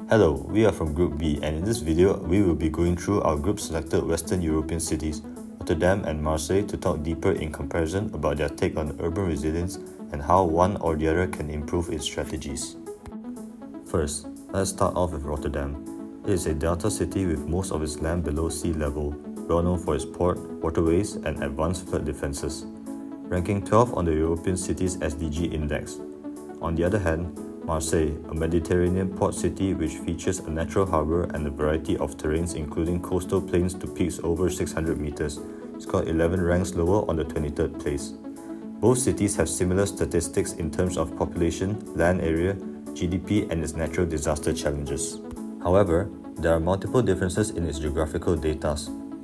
Hello, we are from Group B, and in this video we will be going through our group selected Western European cities, Rotterdam and Marseille, to talk deeper in comparison about their take on urban resilience and how one or the other can improve its strategies. First, let's start off with Rotterdam. It is a delta city with most of its land below sea level, well known for its port, waterways, and advanced flood defenses, ranking 12th on the European Cities SDG Index. On the other hand, Marseille, a Mediterranean port city which features a natural harbour and a variety of terrains including coastal plains to peaks over 600 meters, scored 11 ranks lower on the 23rd place. Both cities have similar statistics in terms of population, land area, GDP, and its natural disaster challenges. However, there are multiple differences in its geographical data.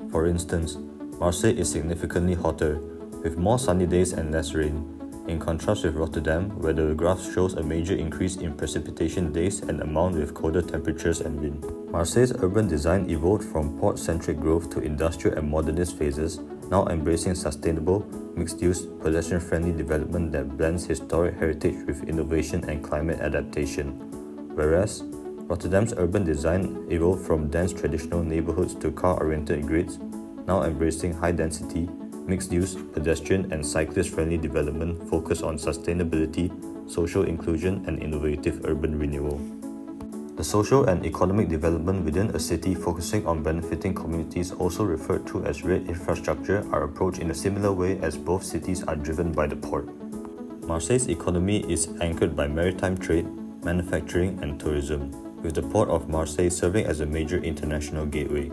For instance, Marseille is significantly hotter, with more sunny days and less rain, in contrast with Rotterdam, where the graph shows a major increase in precipitation days and amount with colder temperatures and wind. Marseille's urban design evolved from port-centric growth to industrial and modernist phases, now embracing sustainable, mixed-use, pedestrian-friendly development that blends historic heritage with innovation and climate adaptation. Whereas, Rotterdam's urban design evolved from dense traditional neighborhoods to car-oriented grids, now embracing high-density, mixed-use, pedestrian and cyclist-friendly development focused on sustainability, social inclusion, and innovative urban renewal. The social and economic development within a city focusing on benefiting communities, also referred to as red infrastructure, are approached in a similar way as both cities are driven by the port. Marseille's economy is anchored by maritime trade, manufacturing, and tourism, with the port of Marseille serving as a major international gateway.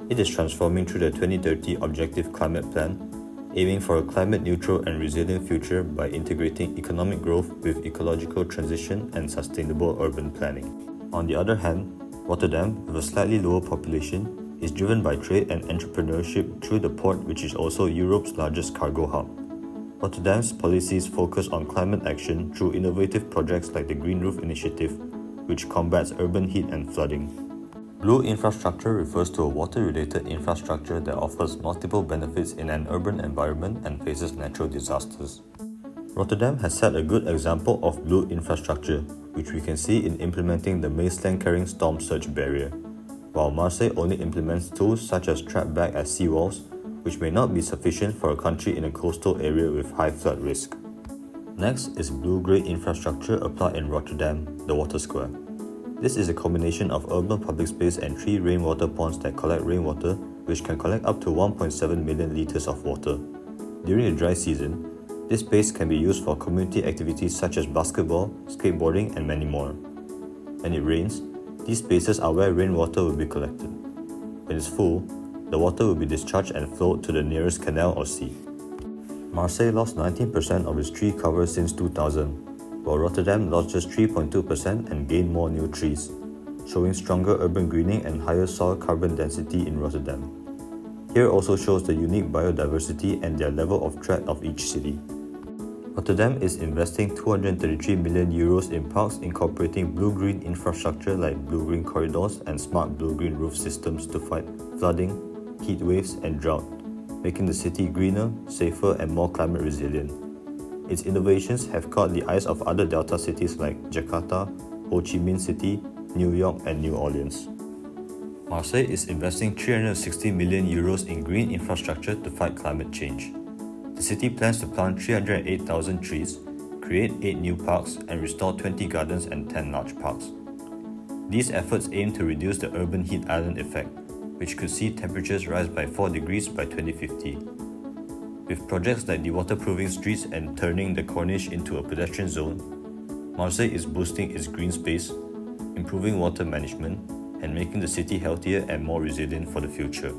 It is transforming through the 2030 Objective Climate Plan, aiming for a climate-neutral and resilient future by integrating economic growth with ecological transition and sustainable urban planning. On the other hand, Rotterdam, with a slightly lower population, is driven by trade and entrepreneurship through the port, which is also Europe's largest cargo hub. Rotterdam's policies focus on climate action through innovative projects like the Green Roof Initiative, which combats urban heat and flooding. Blue infrastructure refers to a water-related infrastructure that offers multiple benefits in an urban environment and faces natural disasters. Rotterdam has set a good example of blue infrastructure, which we can see in implementing the Maesland-carrying storm surge barrier, while Marseille only implements tools such as trap back as seawalls, which may not be sufficient for a country in a coastal area with high flood risk. Next is blue-grey infrastructure applied in Rotterdam, the Water Square. This is a combination of urban public space and 3 rainwater ponds that collect rainwater, which can collect up to 1.7 million litres of water. During the dry season, this space can be used for community activities such as basketball, skateboarding, and many more. When it rains, these spaces are where rainwater will be collected. When it's full, the water will be discharged and flowed to the nearest canal or sea. Marseille lost 19% of its tree cover since 2000, while Rotterdam lost just 3.2% and gained more new trees, showing stronger urban greening and higher soil carbon density in Rotterdam. Here also shows the unique biodiversity and their level of threat of each city. Rotterdam is investing 233 million euros in parks incorporating blue-green infrastructure like blue-green corridors and smart blue-green roof systems to fight flooding, heat waves, and drought, making the city greener, safer, and more climate resilient. Its innovations have caught the eyes of other delta cities like Jakarta, Ho Chi Minh City, New York, and New Orleans. Marseille is investing 360 million euros in green infrastructure to fight climate change. The city plans to plant 308,000 trees, create 8 new parks, and restore 20 gardens and 10 large parks. These efforts aim to reduce the urban heat island effect, which could see temperatures rise by 4 degrees by 2050. With projects like dewaterproofing streets and turning the Corniche into a pedestrian zone, Marseille is boosting its green space, improving water management, and making the city healthier and more resilient for the future.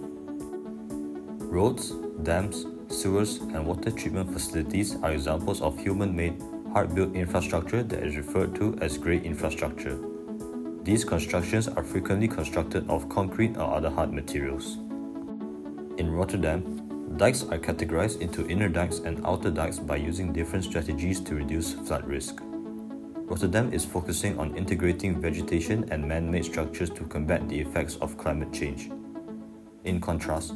Roads, dams, sewers, and water treatment facilities are examples of human-made, hard-built infrastructure that is referred to as grey infrastructure. These constructions are frequently constructed of concrete or other hard materials. In Rotterdam, dikes are categorized into inner dikes and outer dikes by using different strategies to reduce flood risk. Rotterdam is focusing on integrating vegetation and man-made structures to combat the effects of climate change. In contrast,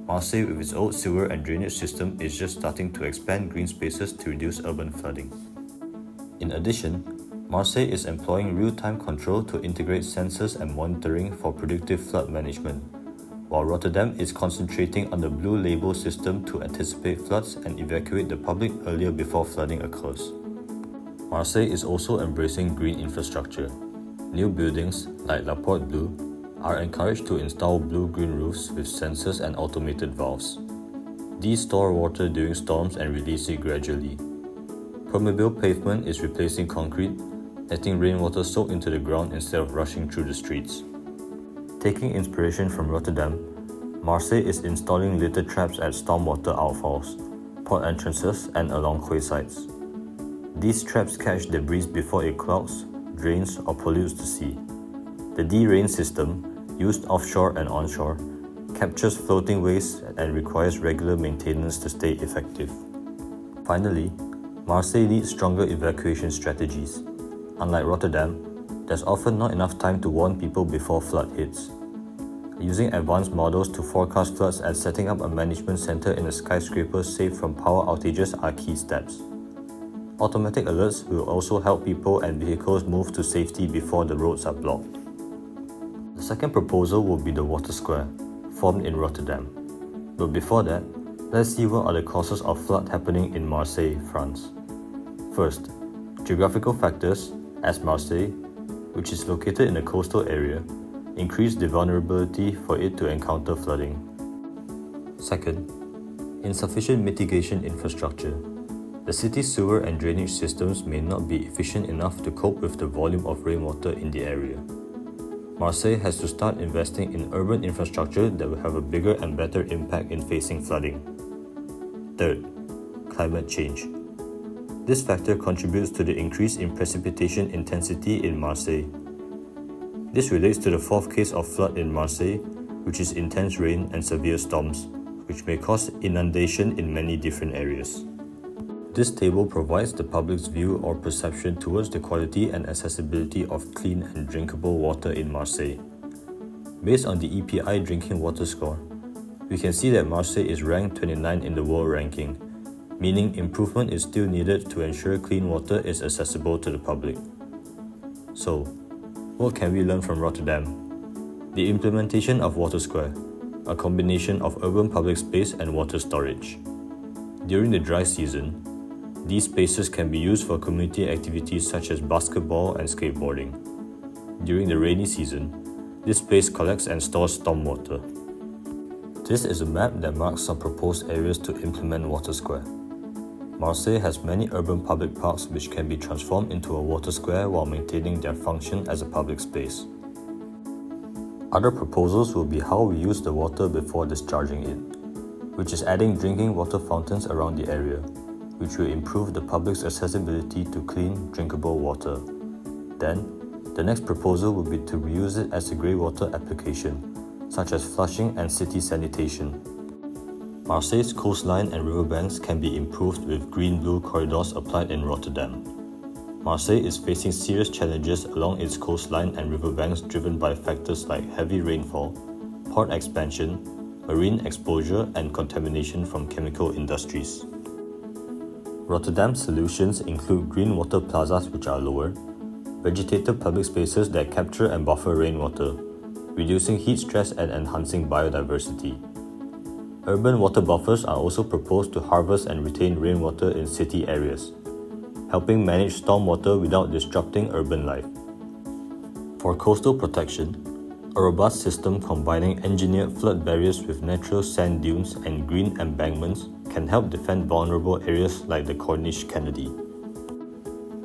Marseille with its old sewer and drainage system is just starting to expand green spaces to reduce urban flooding. In addition, Marseille is employing real-time control to integrate sensors and monitoring for predictive flood management, while Rotterdam is concentrating on the blue label system to anticipate floods and evacuate the public earlier before flooding occurs. Marseille is also embracing green infrastructure. New buildings, like La Porte Bleue, are encouraged to install blue-green roofs with sensors and automated valves. These store water during storms and release it gradually. Permeable pavement is replacing concrete, letting rainwater soak into the ground instead of rushing through the streets. Taking inspiration from Rotterdam, Marseille is installing litter traps at stormwater outfalls, port entrances, and along quaysides. These traps catch debris before it clogs, drains, or pollutes the sea. The D-Rain system, used offshore and onshore, captures floating waste and requires regular maintenance to stay effective. Finally, Marseille needs stronger evacuation strategies. Unlike Rotterdam, there's often not enough time to warn people before flood hits. Using advanced models to forecast floods and setting up a management center in a skyscraper safe from power outages are key steps. Automatic alerts will also help people and vehicles move to safety before the roads are blocked. The second proposal will be the Water Square, formed in Rotterdam. But before that, let's see what are the causes of flood happening in Marseille, France. First, geographical factors, as Marseille, which is located in a coastal area, increase the vulnerability for it to encounter flooding. Second, insufficient mitigation infrastructure. The city's sewer and drainage systems may not be efficient enough to cope with the volume of rainwater in the area. Marseille has to start investing in urban infrastructure that will have a bigger and better impact in facing flooding. Third, climate change. This factor contributes to the increase in precipitation intensity in Marseille. This relates to the fourth case of flood in Marseille, which is intense rain and severe storms, which may cause inundation in many different areas. This table provides the public's view or perception towards the quality and accessibility of clean and drinkable water in Marseille. Based on the EPI drinking water score, we can see that Marseille is ranked 29 in the world ranking, meaning improvement is still needed to ensure clean water is accessible to the public. So, what can we learn from Rotterdam? The implementation of Water Square, a combination of urban public space and water storage. During the dry season, these spaces can be used for community activities such as basketball and skateboarding. During the rainy season, this space collects and stores stormwater. This is a map that marks some proposed areas to implement Water Square. Marseille has many urban public parks which can be transformed into a water square while maintaining their function as a public space. Other proposals will be how we use the water before discharging it, which is adding drinking water fountains around the area, which will improve the public's accessibility to clean, drinkable water. Then, the next proposal will be to reuse it as a greywater application, such as flushing and city sanitation. Marseille's coastline and riverbanks can be improved with green-blue corridors applied in Rotterdam. Marseille is facing serious challenges along its coastline and riverbanks driven by factors like heavy rainfall, port expansion, marine exposure, and contamination from chemical industries. Rotterdam's solutions include green water plazas which are lower, vegetated public spaces that capture and buffer rainwater, reducing heat stress and enhancing biodiversity. Urban water buffers are also proposed to harvest and retain rainwater in city areas, helping manage stormwater without disrupting urban life. For coastal protection, a robust system combining engineered flood barriers with natural sand dunes and green embankments can help defend vulnerable areas like the Corniche Kennedy.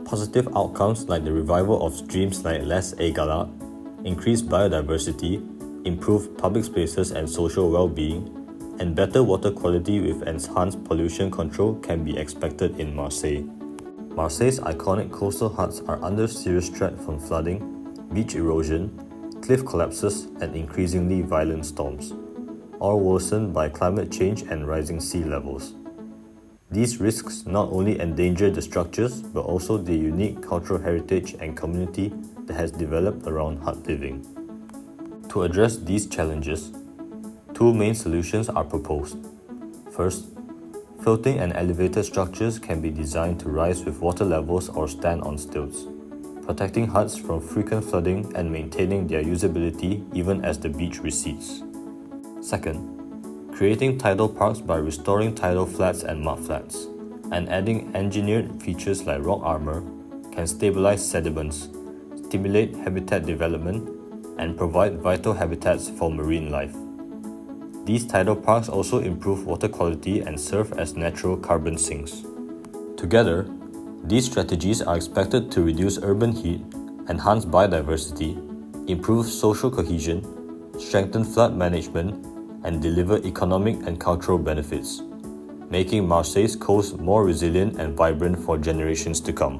Positive outcomes like the revival of streams like Les Egalard, increased biodiversity, improved public spaces and social well-being, and better water quality with enhanced pollution control can be expected in Marseille. Marseille's iconic coastal huts are under serious threat from flooding, beach erosion, cliff collapses, and increasingly violent storms, all worsened by climate change and rising sea levels. These risks not only endanger the structures but also the unique cultural heritage and community that has developed around hut living. To address these challenges, two main solutions are proposed. First, floating and elevated structures can be designed to rise with water levels or stand on stilts, protecting huts from frequent flooding and maintaining their usability even as the beach recedes. Second, creating tidal parks by restoring tidal flats and mudflats, and adding engineered features like rock armor can stabilize sediments, stimulate habitat development, and provide vital habitats for marine life. These tidal parks also improve water quality and serve as natural carbon sinks. Together, these strategies are expected to reduce urban heat, enhance biodiversity, improve social cohesion, strengthen flood management, and deliver economic and cultural benefits, making Marseille's coast more resilient and vibrant for generations to come.